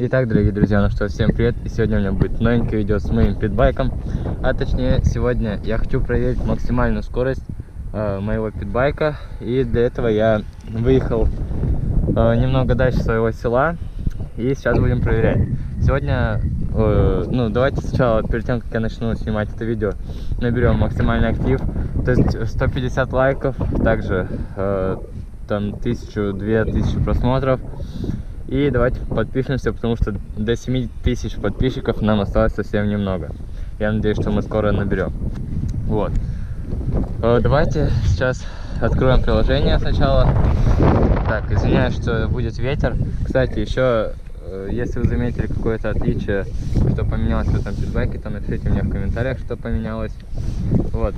Итак, дорогие друзья, ну что, всем привет! И сегодня у меня будет новенькое видео с моим питбайком. А точнее, сегодня я хочу проверить максимальную скорость моего питбайка. И для этого я выехал немного дальше своего села. И сейчас будем проверять. Сегодня, давайте сначала, перед тем, как я начну снимать это видео, наберем максимальный актив. То есть 150 лайков, также там 1000-2000 просмотров. И давайте подпишемся, потому что до 7000 подписчиков нам осталось совсем немного. Я надеюсь, что мы скоро наберем. Вот. Давайте сейчас откроем приложение сначала. Так, извиняюсь, что будет ветер. Кстати, еще, если вы заметили какое-то отличие, что поменялось в этом питбайке, то напишите мне в комментариях, что поменялось. Вот.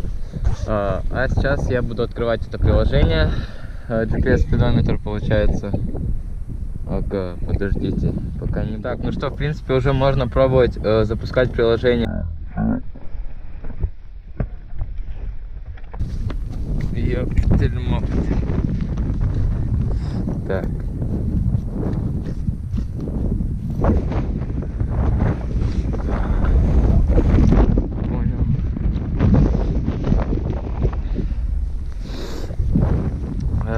А сейчас я буду открывать это приложение. GPS-спидометр получается. Ага, подождите, пока не так. Ну что, в принципе, уже можно пробовать запускать приложение. Ёптельмо. Так. Понял.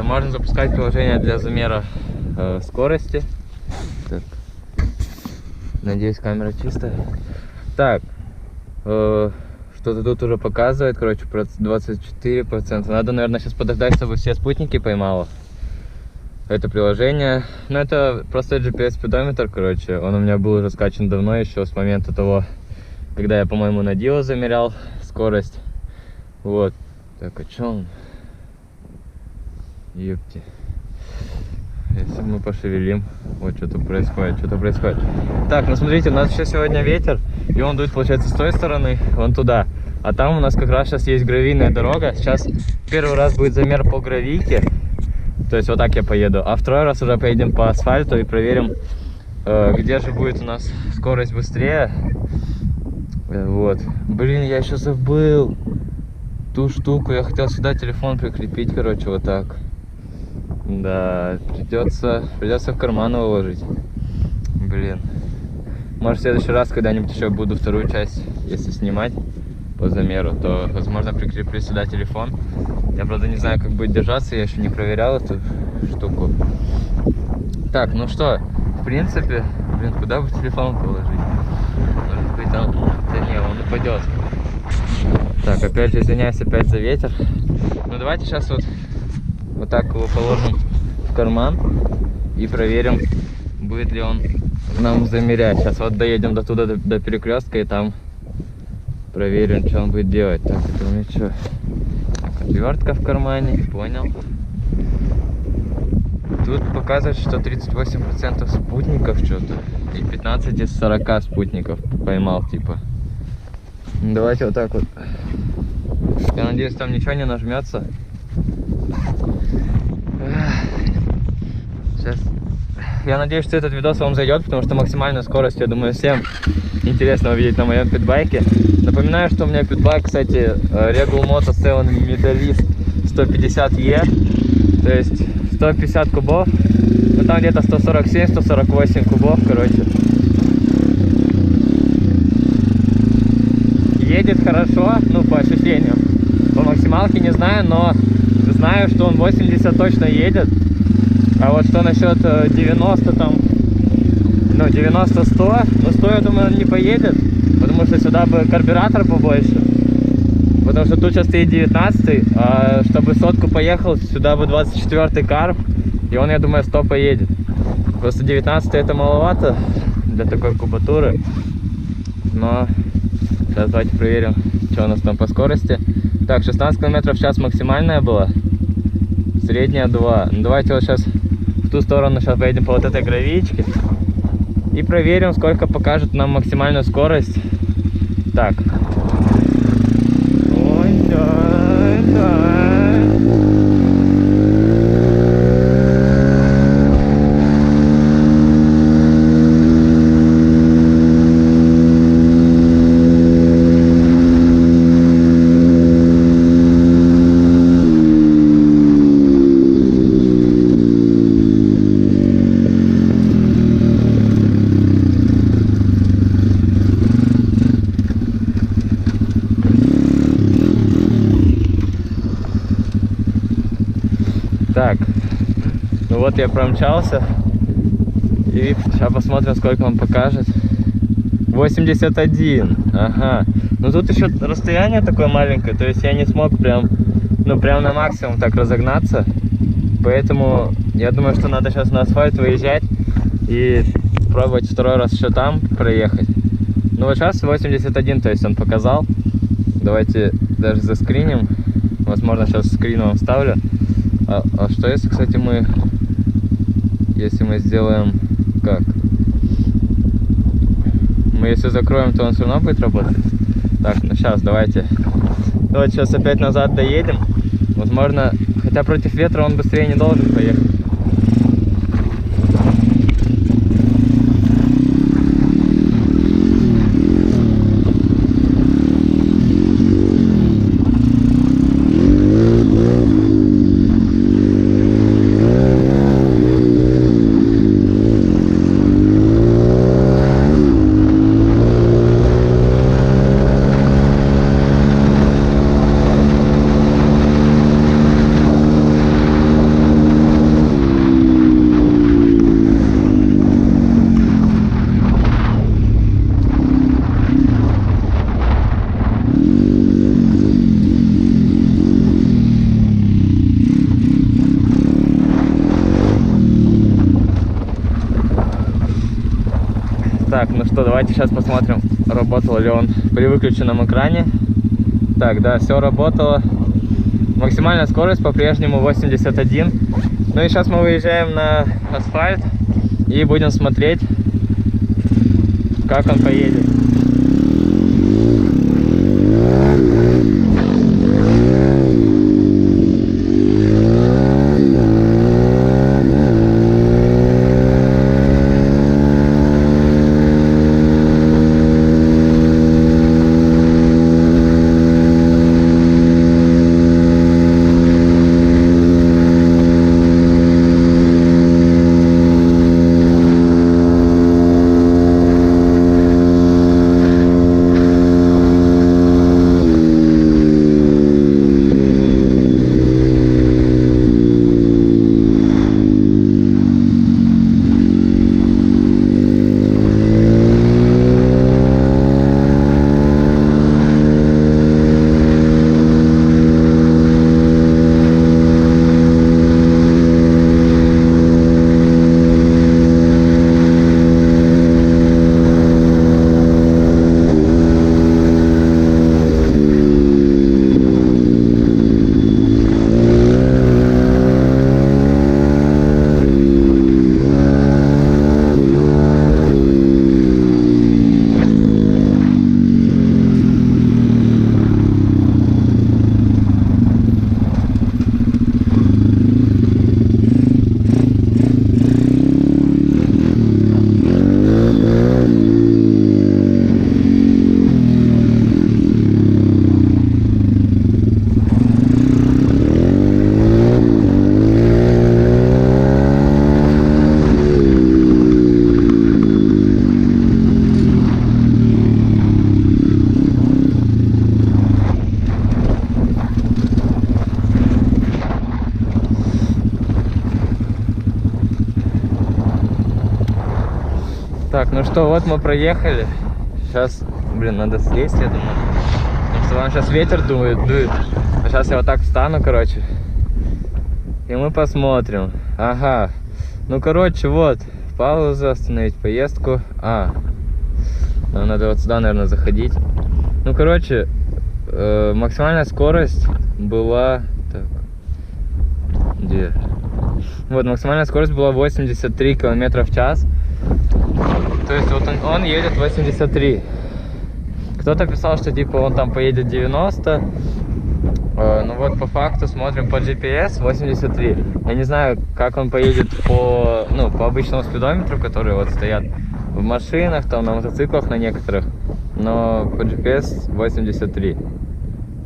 Можно запускать приложение для замера скорости. Так. Надеюсь, камера чистая. Так, что-то тут уже показывает, короче, 24%. Надо, наверное, сейчас подождать, чтобы все спутники поймало это приложение. Но это просто GPS-спидометр, короче. Он у меня был уже скачан давно, еще с момента того, когда я, по-моему, на Дио замерял скорость. Вот. Так, а чё он? Ёпти. Если мы пошевелим, вот что-то происходит, Так, ну смотрите, у нас еще сегодня ветер, и он дует, получается, с той стороны, вон туда. А там у нас как раз сейчас есть гравийная дорога. Сейчас первый раз будет замер по гравийке, то есть вот так я поеду. А второй раз уже поедем по асфальту и проверим, где же будет у нас скорость быстрее. Вот. Блин, я еще забыл ту штуку, я хотел сюда телефон прикрепить, короче, вот так. Да, придется в карман уложить. Блин. Может, в следующий раз когда-нибудь еще буду вторую часть, если снимать по замеру, то, возможно, прикреплю сюда телефон. Я, правда, не знаю, как будет держаться, я еще не проверял эту штуку. Так, ну что, в принципе, блин, куда бы телефон положить? Может быть, там... Да не, он упадет. Так, опять же, извиняюсь опять за ветер. Ну, давайте сейчас вот так его положим в карман и проверим, будет ли он нам замерять. Сейчас вот доедем до туда, до перекрестка, и там проверим, что он будет делать. Так, это у меня что? Так, отвертка в кармане, понял. Тут показывает, что 38% спутников что-то, и 15 из 40 спутников поймал, типа. Давайте вот так вот. Я надеюсь, там ничего не нажмется. Сейчас. Я надеюсь, что этот видос вам зайдет, потому что максимальную скорость, я думаю, всем интересно увидеть на моем питбайке. Напоминаю, что у меня питбайк, кстати, Regal Moto 7 Medalist 150E, то есть 150 кубов, ну там где-то 147-148 кубов, короче. Едет хорошо, ну по ощущениям. По максималке не знаю, но знаю, что он 80 точно едет. А вот что насчет 90 там, ну 90-100, ну 100, я думаю, он не поедет, потому что сюда бы карбюратор побольше. Потому что тут сейчас стоит 19, а чтобы сотку поехал, сюда бы 24-й карб, и он, я думаю, 100 поедет. Просто 19 это маловато для такой кубатуры. Но сейчас давайте проверим, что у нас там по скорости. Так, 16 км в час максимальная была, средняя 2. Ну, давайте вот сейчас в ту сторону сейчас поедем по вот этой гравичке и проверим, сколько покажет нам максимальную скорость. Так. Ой, да. Вот я промчался. И сейчас посмотрим, сколько он покажет. 81. Ага. Ну тут еще расстояние такое маленькое, то есть я не смог прям, ну прям на максимум так разогнаться. Поэтому я думаю, что надо сейчас на асфальт выезжать и пробовать второй раз еще там проехать. Ну вот сейчас 81, то есть он показал. Давайте даже заскриним. Возможно, сейчас скрин вам вставлю. А что если, кстати, если мы сделаем как? Мы если закроем, то он все равно будет работать. Так, ну сейчас давайте сейчас опять назад доедем. Возможно, хотя против ветра он быстрее не должен поехать. Так, ну что, давайте сейчас посмотрим, работал ли он при выключенном экране. Так, да, все работало. Максимальная скорость по-прежнему 81. Ну и сейчас мы выезжаем на асфальт и будем смотреть, как он поедет. Так, ну что, вот мы проехали. Сейчас, блин, надо слезть, я думаю. Потому что вам сейчас ветер дует. А сейчас я вот так встану, короче. И мы посмотрим. Ага. Ну, короче, вот. Паузу, остановить поездку. Надо вот сюда, наверное, заходить. Ну, короче, максимальная скорость была... Так. Где? Вот, максимальная скорость была 83 км в час. То есть вот он едет 83. Кто-то писал, что типа он там поедет 90. Ну вот по факту смотрим по GPS 83. Я не знаю, как он поедет по обычному спидометру, которые вот стоят в машинах, там на мотоциклах на некоторых. Но по GPS 83.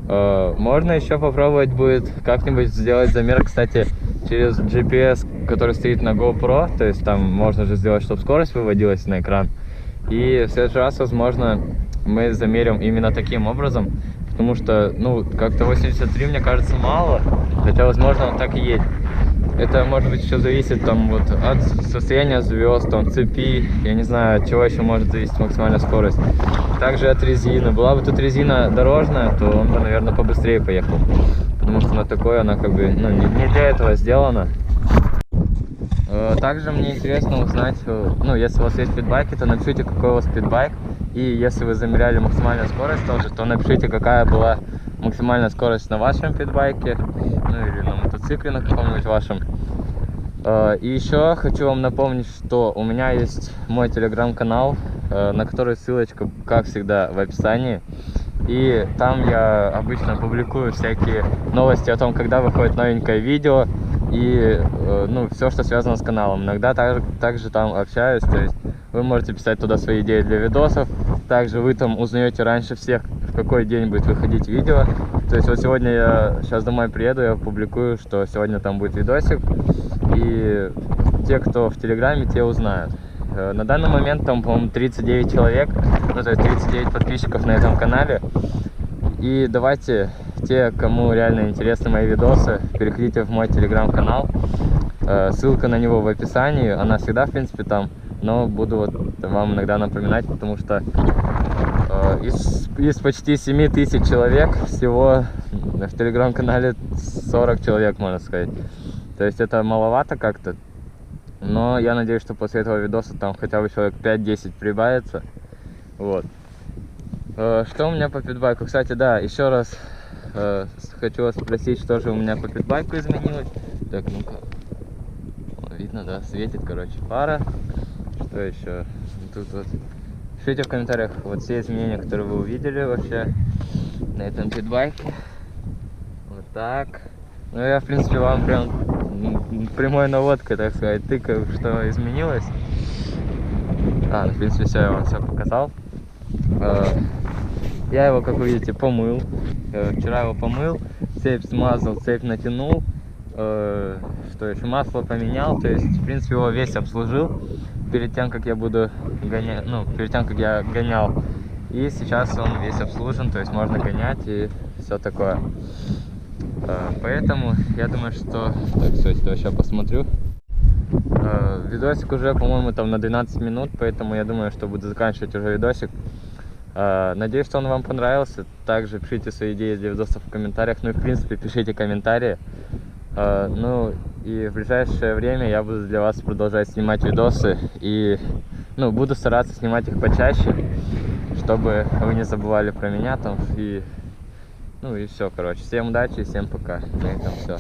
Можно еще попробовать будет как-нибудь сделать замер, кстати, через GPS, который стоит на GoPro. То есть там можно же сделать, чтобы скорость выводилась на экран. И в следующий раз, возможно, мы замерим именно таким образом. Потому что, как-то 83, мне кажется, мало. Хотя, возможно, он так и едет. Это может быть еще зависит там вот от состояния звезд, там цепи, я не знаю, от чего еще может зависеть максимальная скорость. Также от резины. Была бы тут резина дорожная, то он бы, наверное, побыстрее поехал. Потому что на такой она как бы, ну, не для этого сделана. Также мне интересно узнать, ну, если у вас есть питбайки, то напишите, какой у вас питбайк. И если вы замеряли максимальную скорость тоже, то напишите, какая была максимальная скорость на вашем питбайке, ну или на мотоцикле на каком-нибудь вашем. И еще хочу вам напомнить, что у меня есть мой телеграм-канал, на который ссылочка, как всегда, в описании. И там я обычно публикую всякие новости о том, когда выходит новенькое видео. И ну, все, что связано с каналом. Иногда также там общаюсь, то есть вы можете писать туда свои идеи для видосов. Также вы там узнаете раньше всех, в какой день будет выходить видео. То есть вот сегодня я сейчас домой приеду, я публикую, что сегодня там будет видосик. И те, кто в телеграме, те узнают. На данный момент там, по-моему, 39 человек, ну то есть 39 подписчиков на этом канале. И давайте, те, кому реально интересны мои видосы, переходите в мой телеграм-канал. Ссылка на него в описании, она всегда, в принципе, там. Но буду вот вам иногда напоминать, потому что из почти 7000 человек всего в телеграм-канале 40 человек, можно сказать. То есть это маловато как-то. Но я надеюсь, что после этого видоса там хотя бы человек 5-10 прибавится. Вот. Что у меня по питбайку? Кстати, да, еще раз хочу вас спросить, что же у меня по питбайку изменилось. Так, ну-ка. Видно, да, светит, короче, фара. Что еще? Тут вот. Пишите в комментариях вот все изменения, которые вы увидели вообще на этом питбайке. Вот так. Ну, я, в принципе, вам прям прямой наводкой, так сказать, тыкаю, что изменилось. Ну, в принципе, все, я вам все показал. Я его, как вы видите, помыл. Вчера его помыл, цепь смазал, цепь натянул. Что еще? Масло поменял. То есть, в принципе, его весь обслужил перед тем, как я буду гонять, ну, перед тем, как я гонял. И сейчас он весь обслужен, то есть можно гонять и все такое. Поэтому я думаю, что... Так, все, сейчас посмотрю. Видосик уже, по-моему, там на 12 минут, поэтому я думаю, что буду заканчивать уже видосик. Надеюсь, что он вам понравился. Также пишите свои идеи для видосов в комментариях. Ну и, в принципе, пишите комментарии. Ну и в ближайшее время я буду для вас продолжать снимать видосы. И, ну, буду стараться снимать их почаще, чтобы вы не забывали про меня там. И, ну и все, короче. Всем удачи и всем пока. На этом все.